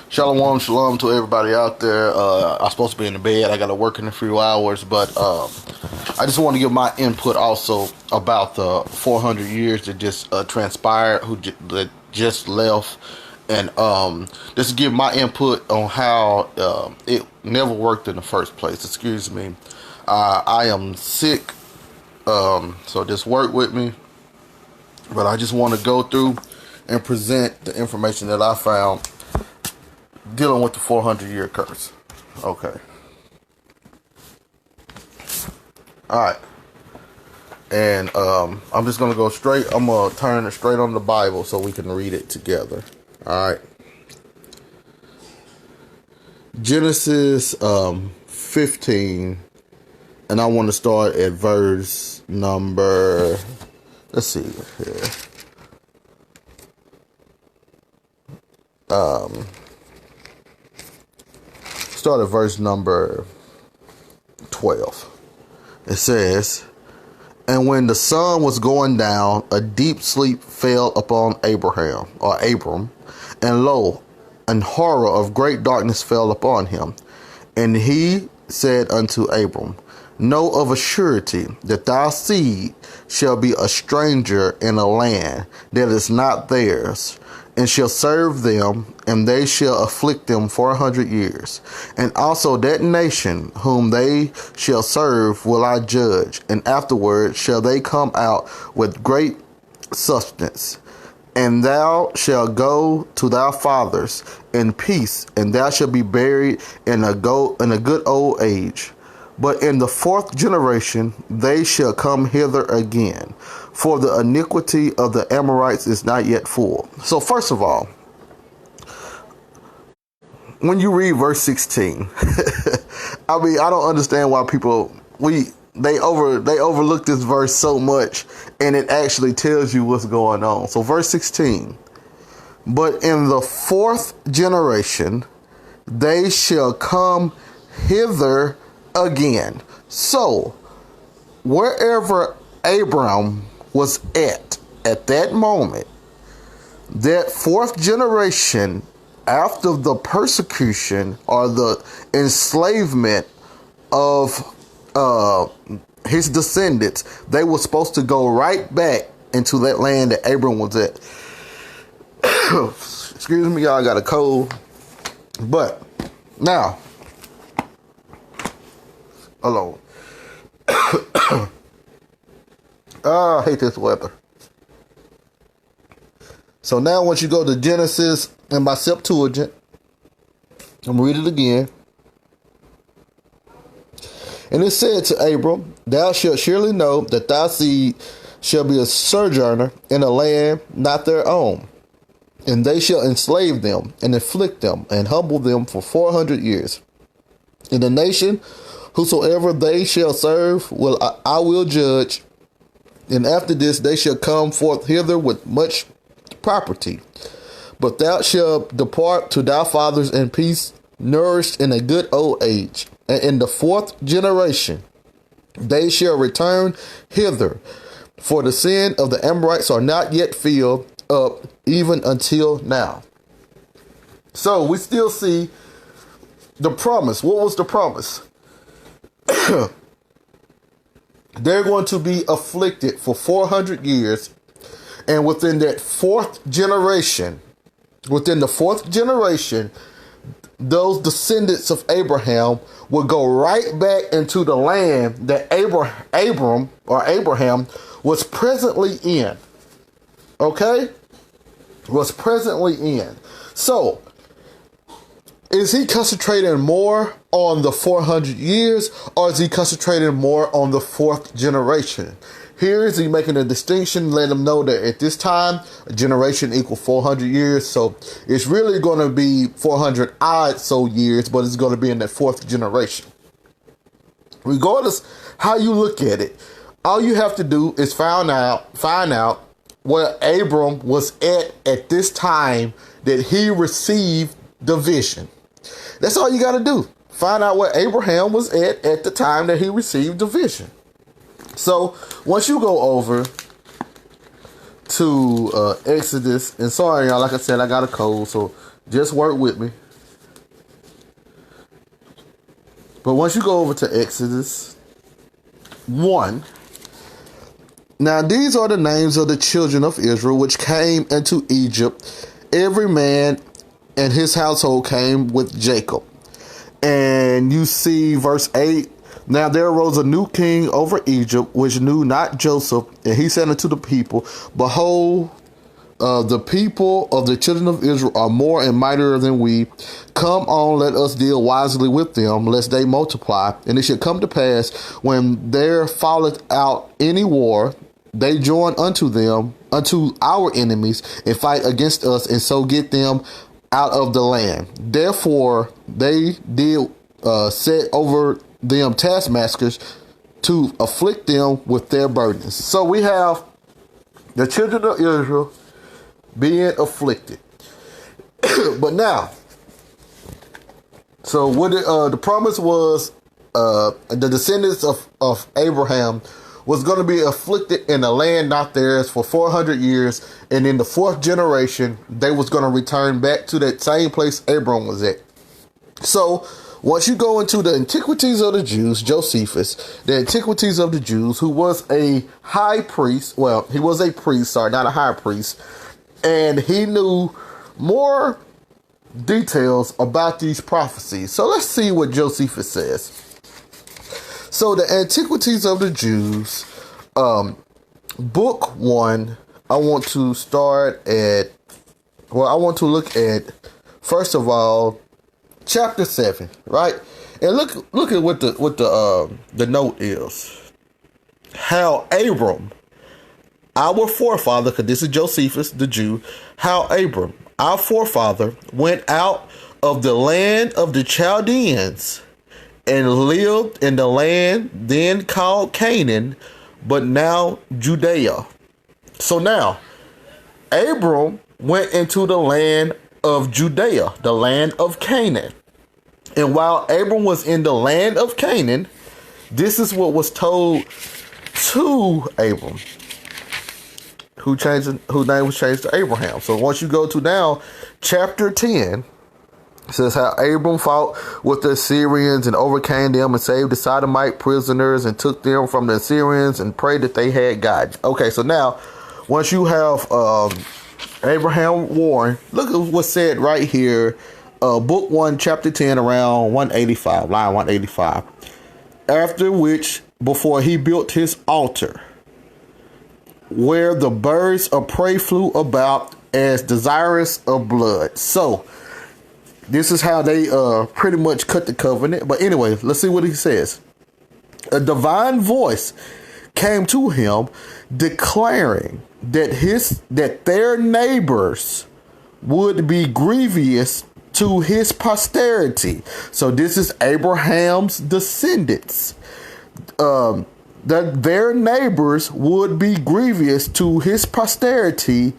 Shalom, shalom to everybody out there. I'm supposed to be in the bed. I got to work in a few hours, but I just want to give my input also about the 400 years that just transpired, that just left, and just give my input on how it never worked in the first place. Excuse me. I am sick, so just work with me. But I just want to go through and present the information that I found dealing with the 400-year curse. Okay. All right. And I'm just going to go straight. I'm going to turn it straight on the Bible so we can read it together. All right. Genesis 15. And I want to start at verse number... Let's see here. Start at verse number 12. It says, "And when the sun was going down, a deep sleep fell upon Abram, and lo, an horror of great darkness fell upon him. And he said unto Abram, Know of a surety that thy seed shall be a stranger in a land that is not theirs, and shall serve them, and they shall afflict them 400 years. And also that nation whom they shall serve will I judge, and afterward shall they come out with great substance. And thou shalt go to thy fathers in peace, and thou shalt be buried in a good old age. But in the fourth generation they shall come hither again, for the iniquity of the Amorites is not yet full." So first of all, when you read verse 16, I mean, I don't understand why people they overlook this verse so much, and it actually tells you what's going on. So verse 16, "But in the fourth generation they shall come hither again." So wherever Abram was at that moment, that fourth generation, after the persecution or the enslavement of his descendants, they were supposed to go right back into that land that Abram was at. Excuse me, y'all, I got a cold. But now, hello. I hate this weather. So now once you go to Genesis in my Septuagint, I'm going to read it again. "And it said to Abram, Thou shalt surely know that thy seed shall be a sojourner in a land not their own. And they shall enslave them and afflict them and humble them for 400 years. In the nation whosoever they shall serve I will judge. And after this they shall come forth hither with much property. But thou shalt depart to thy fathers in peace, nourished in a good old age. And in the fourth generation they shall return hither, for the sin of the Amorites are not yet filled up, even until now." So we still see the promise. What was the promise? They're going to be afflicted for 400 years. And within the fourth generation, those descendants of Abraham will go right back into the land that Abraham was presently in. Okay? Was presently in. So, is he concentrating more on the 400 years, or is he concentrating more on the fourth generation? Here is he making a distinction, let them know that at this time, a generation equals 400 years. So it's really going to be 400 odd so years, but it's going to be in that fourth generation. Regardless how you look at it, all you have to do is find out where Abram was at this time that he received the vision. That's all you got to do. Find out where Abraham was at the time that he received the vision. So once you go over to Exodus, and sorry y'all, like I said, I got a cold, so just work with me. But once you go over to Exodus 1, now these are the names of the children of Israel which came into Egypt. Every man and his household came with Jacob. And you see verse 8. Now there arose a new king over Egypt, which knew not Joseph. And he said unto the people, Behold, the people of the children of Israel are more and mightier than we. Come on, let us deal wisely with them, lest they multiply. And it shall come to pass, when there falleth out any war, they join unto them, unto our enemies, and fight against us, and so get them out of the land. Therefore they did set over them taskmasters to afflict them with their burdens. So we have the children of Israel being afflicted. But now, so what the promise was, the descendants of Abraham was going to be afflicted in a land not theirs for 400 years. And in the fourth generation, they was going to return back to that same place Abram was at. So once you go into the Antiquities of the Jews, Josephus, the Antiquities of the Jews, who was a high priest, well, he was a priest, sorry, not a high priest, and he knew more details about these prophecies. So let's see what Josephus says. So the Antiquities of the Jews, book 1, I want to start at, well, I want to look at, first of all, chapter 7, right? And look at what the note is. How Abram, our forefather, because this is Josephus, the Jew, how Abram, our forefather, went out of the land of the Chaldeans and lived in the land then called Canaan, but now Judea. So now, Abram went into the land of Judea, the land of Canaan. And while Abram was in the land of Canaan, this is what was told to Abram, whose name was changed to Abraham. So once you go to now, chapter 10, it says how Abram fought with the Assyrians and overcame them and saved the Sodomite prisoners and took them from the Assyrians and prayed that they had God. Okay, so now, once you have Abraham warned, look at what's said right here, book 1, chapter 10, around 185, line 185. After which, before he built his altar, where the birds of prey flew about as desirous of blood. So, this is how they pretty much cut the covenant. But anyway, let's see what he says. A divine voice came to him declaring that their neighbors would be grievous to his posterity. So this is Abraham's descendants. That their neighbors would be grievous to his posterity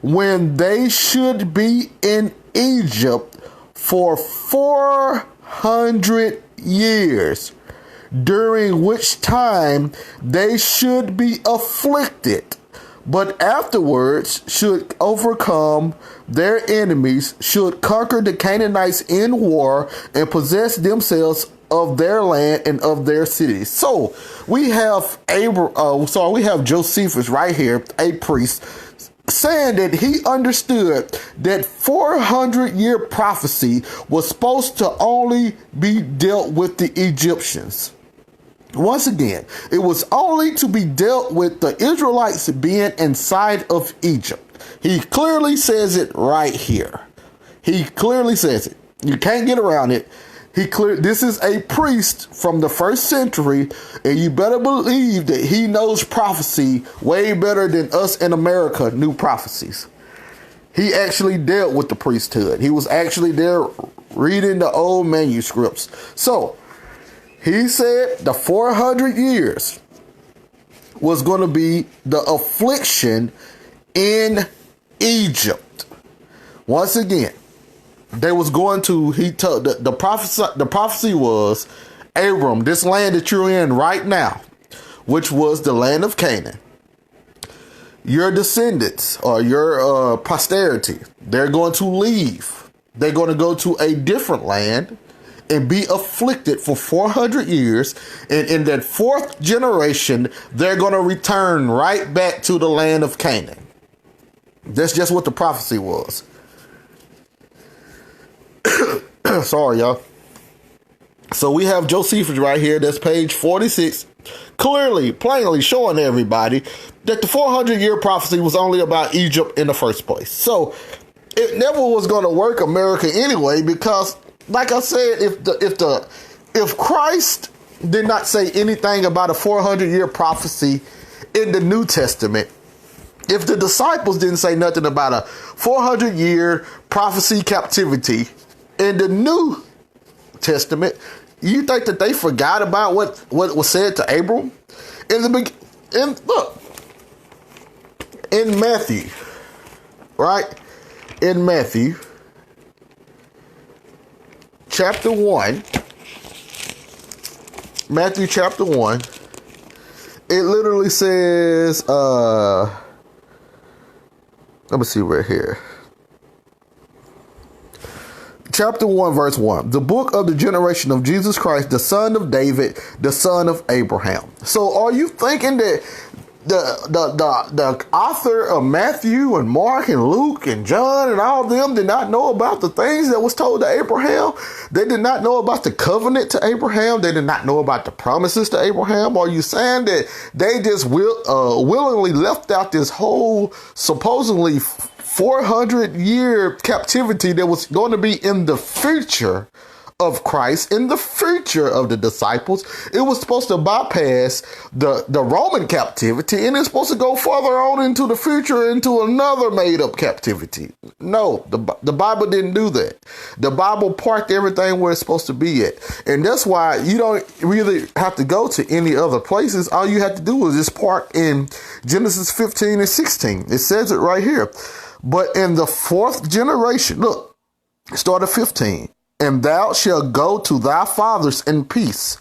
when they should be in Egypt for 400 years, during which time they should be afflicted, but afterwards should overcome their enemies, should conquer the Canaanites in war, and possess themselves of their land and of their cities. So we have we have Josephus right here, a priest, saying that he understood that 400-year prophecy was supposed to only be dealt with the Egyptians. Once again, it was only to be dealt with the Israelites being inside of Egypt. He clearly says it right here. He clearly says it. You can't get around it. This is a priest from the 1st century, and you better believe that he knows prophecy way better than us in America knew prophecies. He actually dealt with the priesthood. He was actually there reading the old manuscripts. So, he said the 400 years was going to be the affliction in Egypt. Once again, they was going to, he told the prophecy was, Abram, this land that you're in right now, which was the land of Canaan, your descendants or your posterity, they're going to leave. They're going to go to a different land, and be afflicted for 400 years. And in that fourth generation, they're going to return right back to the land of Canaan. That's just what the prophecy was. Sorry, y'all. So we have Josephus right here. That's page 46. Clearly, plainly showing everybody that the 400-year prophecy was only about Egypt in the first place. So it never was going to work America anyway, because, like I said, if Christ did not say anything about a 400-year prophecy in the New Testament, if the disciples didn't say nothing about a 400-year prophecy captivity in the New Testament, you think that they forgot about what was said to Abram? Look, in Matthew, right? In Matthew, chapter 1, Matthew chapter 1, it literally says, let me see right here. Chapter 1, verse 1. The book of the generation of Jesus Christ, the son of David, the son of Abraham. So are you thinking that the author of Matthew and Mark and Luke and John and all of them did not know about the things that was told to Abraham? They did not know about the covenant to Abraham. They did not know about the promises to Abraham. Are you saying that they just willingly left out this whole supposedly 400-year captivity that was going to be in the future of Christ, in the future of the disciples? It was supposed to bypass the Roman captivity, and it's supposed to go further on into the future, into another made-up captivity. No, the Bible didn't do that. The Bible parked everything where it's supposed to be at. And that's why you don't really have to go to any other places. All you have to do is just park in Genesis 15 and 16. It says it right here. But in the fourth generation, look, start at 15. And thou shalt go to thy fathers in peace.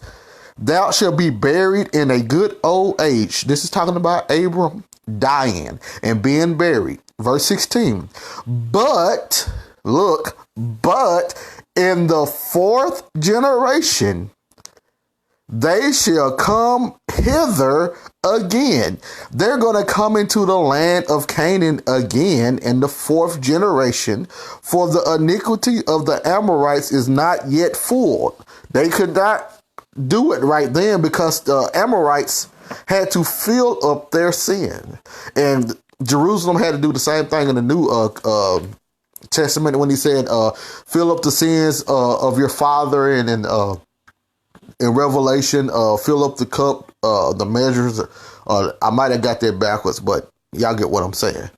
Thou shalt be buried in a good old age. This is talking about Abram dying and being buried. Verse 16. But, look, but in the fourth generation, they shall come hither again. They're going to come into the land of Canaan again in the fourth generation, for the iniquity of the Amorites is not yet full. They could not do it right then because the Amorites had to fill up their sin. And Jerusalem had to do the same thing in the New Testament when he said, fill up the sins of your father, and in Revelation, fill up the cup, the measures. I might have got that backwards, but y'all get what I'm saying.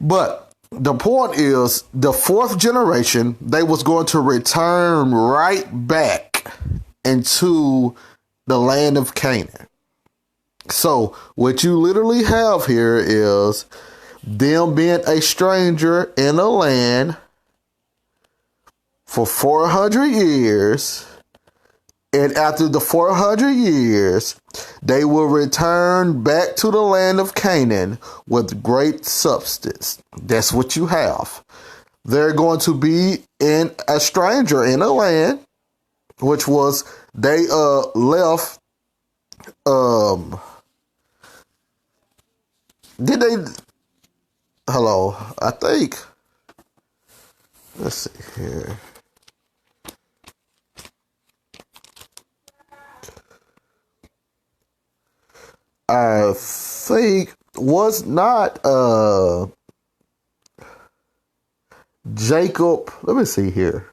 But the point is, the fourth generation, they was going to return right back into the land of Canaan. So what you literally have here is them being a stranger in a land for 400 years. And after the 400 years, they will return back to the land of Canaan with great substance. That's what you have. They're going to be in a stranger in a land, which was they left. Did they? Hello, I think. Let's see here. I think was not Jacob. Let me see here.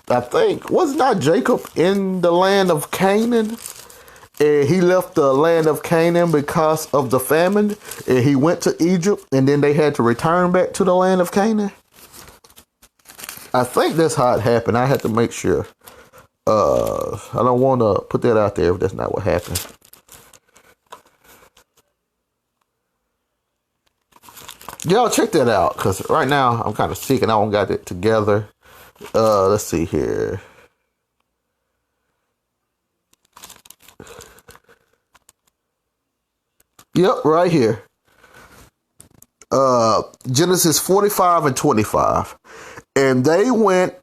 I think was not Jacob in the land of Canaan. And he left the land of Canaan because of the famine. And he went to Egypt, and then they had to return back to the land of Canaan. I think that's how it happened. I had to make sure. I don't want to put that out there if that's not what happened. Y'all check that out, because right now I'm kind of sick and I don't got it together. Let's see here. Yep, right here. Genesis 45 and 25. And they went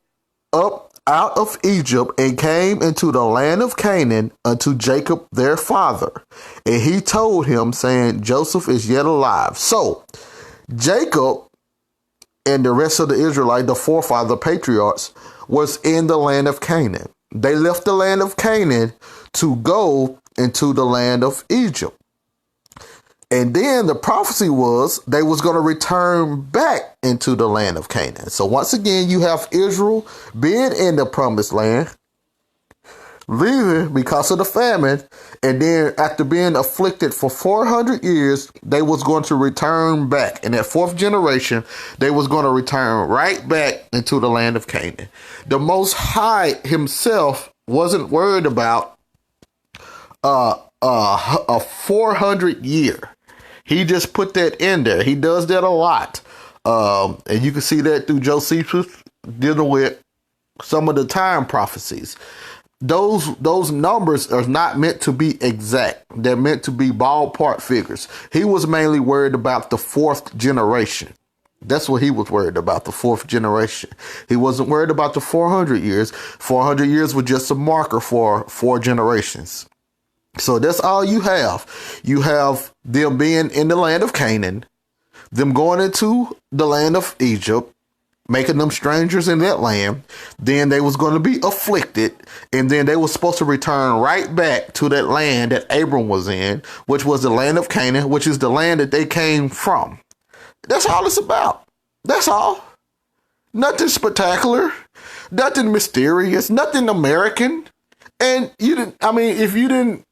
up out of Egypt and came into the land of Canaan unto Jacob their father. And he told him, saying, Joseph is yet alive. So Jacob and the rest of the Israelites, the forefathers, the patriarchs, was in the land of Canaan. They left the land of Canaan to go into the land of Egypt. And then the prophecy was they was going to return back into the land of Canaan. So once again, you have Israel being in the promised land, leaving because of the famine. And then after being afflicted for 400 years, they was going to return back. In that fourth generation, they was going to return right back into the land of Canaan. The Most High himself wasn't worried about a 400 year. He just put that in there. He does that a lot. And you can see that through Josephus dealing with some of the time prophecies. Those numbers are not meant to be exact. They're meant to be ballpark figures. He was mainly worried about the fourth generation. That's what he was worried about, the fourth generation. He wasn't worried about the 400 years. 400 years was just a marker for 4 generations. So that's all you have. You have them being in the land of Canaan, them going into the land of Egypt, making them strangers in that land. Then they was going to be afflicted, and then they were supposed to return right back to that land that Abram was in, which was the land of Canaan, which is the land that they came from. That's all it's about. That's all. Nothing spectacular, nothing mysterious, nothing American. And if you didn't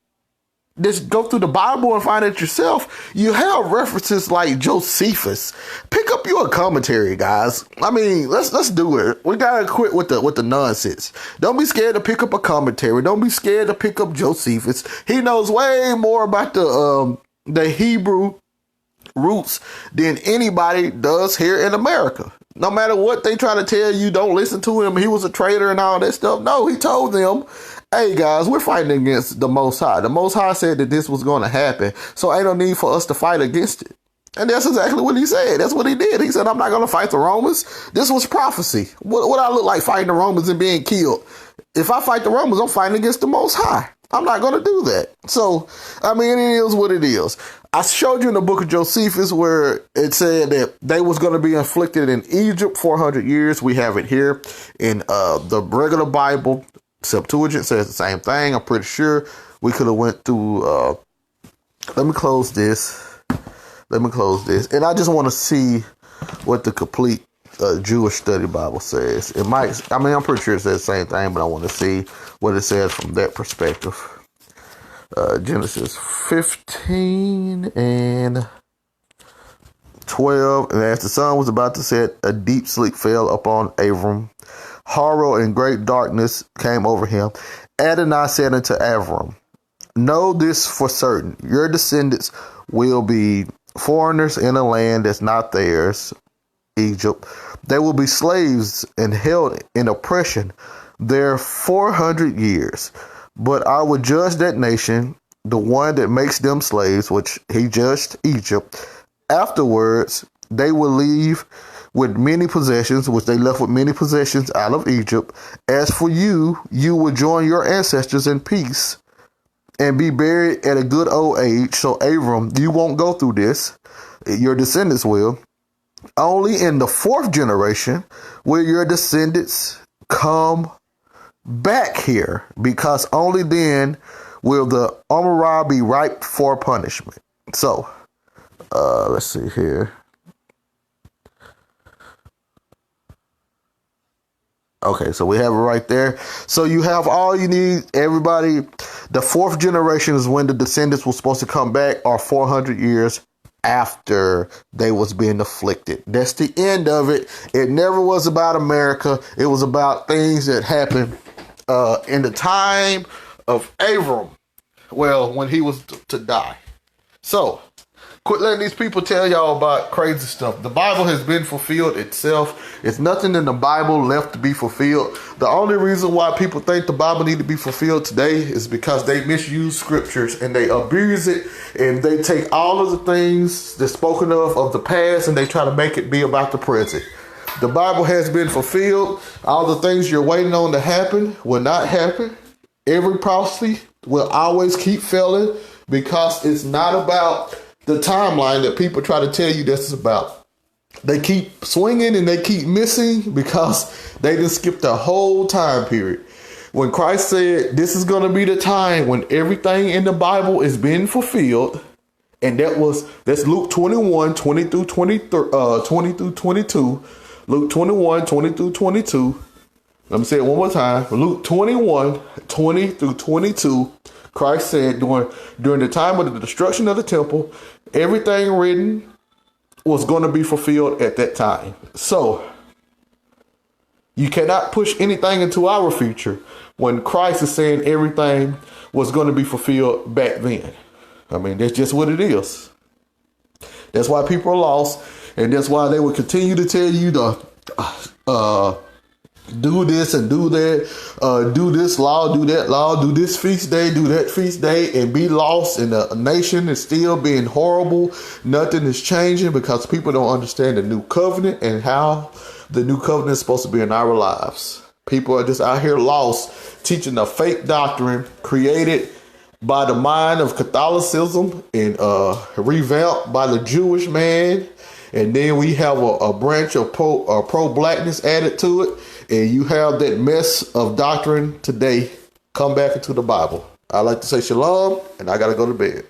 just go through the Bible and find it yourself, you have references like Josephus. Pick up your commentary, guys. Let's do it. We gotta quit with the nonsense. Don't be scared to pick up a commentary. Don't be scared to pick up Josephus. He knows way more about the Hebrew roots than anybody does here in America. No matter what they try to tell you, don't listen to him. He was a traitor and all that stuff. No, he told them, hey guys, we're fighting against the Most High. The Most High said that this was going to happen, so ain't no need for us to fight against it. And that's exactly what he said. That's what he did. He said, I'm not going to fight the Romans. This was prophecy. What I look like fighting the Romans and being killed? If I fight the Romans, I'm fighting against the Most High. I'm not going to do that. So, it is what it is. I showed you in the book of Josephus where it said that they was going to be inflicted in Egypt 400 years. We have it here in the regular Bible. Septuagint says the same thing. I'm pretty sure we could have went through. Let me close this. And I just want to see what the complete Jewish Study Bible says. It might. I'm pretty sure it says the same thing, but I want to see what it says from that perspective. Genesis 15 and 12. And as the sun was about to set, a deep sleep fell upon Abram. Horror and great darkness came over him. Adonai said unto Abram, know this for certain. Your descendants will be foreigners in a land that's not theirs, Egypt. They will be slaves and held in oppression there 400 years. But I will judge that nation, the one that makes them slaves, which he judged Egypt. Afterwards, they will leave with many possessions, which they left with many possessions out of Egypt. As for you, you will join your ancestors in peace and be buried at a good old age. So Abram, you won't go through this. Your descendants will. Only in the 4th generation will your descendants come back here, because only then will the Amorah be ripe for punishment. So, let's see here. Okay, so we have it right there. So you have all you need, everybody. The 4th generation is when the descendants were supposed to come back, or 400 years after they was being afflicted. That's the end of it. It never was about America. It was about things that happened in the time of Abram. Well, when he was to die. So Quit letting these people tell y'all about crazy stuff. The Bible has been fulfilled itself. It's nothing in the Bible left to be fulfilled. The only reason why people think the Bible need to be fulfilled today is because they misuse scriptures and they abuse it, and they take all of the things that's spoken of the past, and they try to make it be about the present. The Bible has been fulfilled. All the things you're waiting on to happen will not happen. Every prophecy will always keep failing because it's not about the timeline that people try to tell you this is about. They keep swinging and they keep missing because they just skipped the whole time period. When Christ said this is going to be the time when everything in the Bible is being fulfilled, and that's Luke 21, 20 through 22. Luke 21, 20 through 22. Let me say it one more time. Luke 21, 20 through 22. Christ said during the time of the destruction of the temple, everything written was going to be fulfilled at that time. So you cannot push anything into our future when Christ is saying everything was going to be fulfilled back then. I mean, that's just what it is. That's why people are lost, and that's why they will continue to tell you to do this and do that, do this law, do that law, do this feast day, do that feast day, and be lost, and the nation is still being horrible. Nothing is changing because people don't understand the new covenant and how the new covenant is supposed to be in our lives. People are just out here lost, teaching a fake doctrine created by the mind of Catholicism and revamped by the Jewish man. And then we have a branch of pro-blackness added to it. And you have that mess of doctrine today come back into the Bible. I like to say shalom, and I got to go to bed.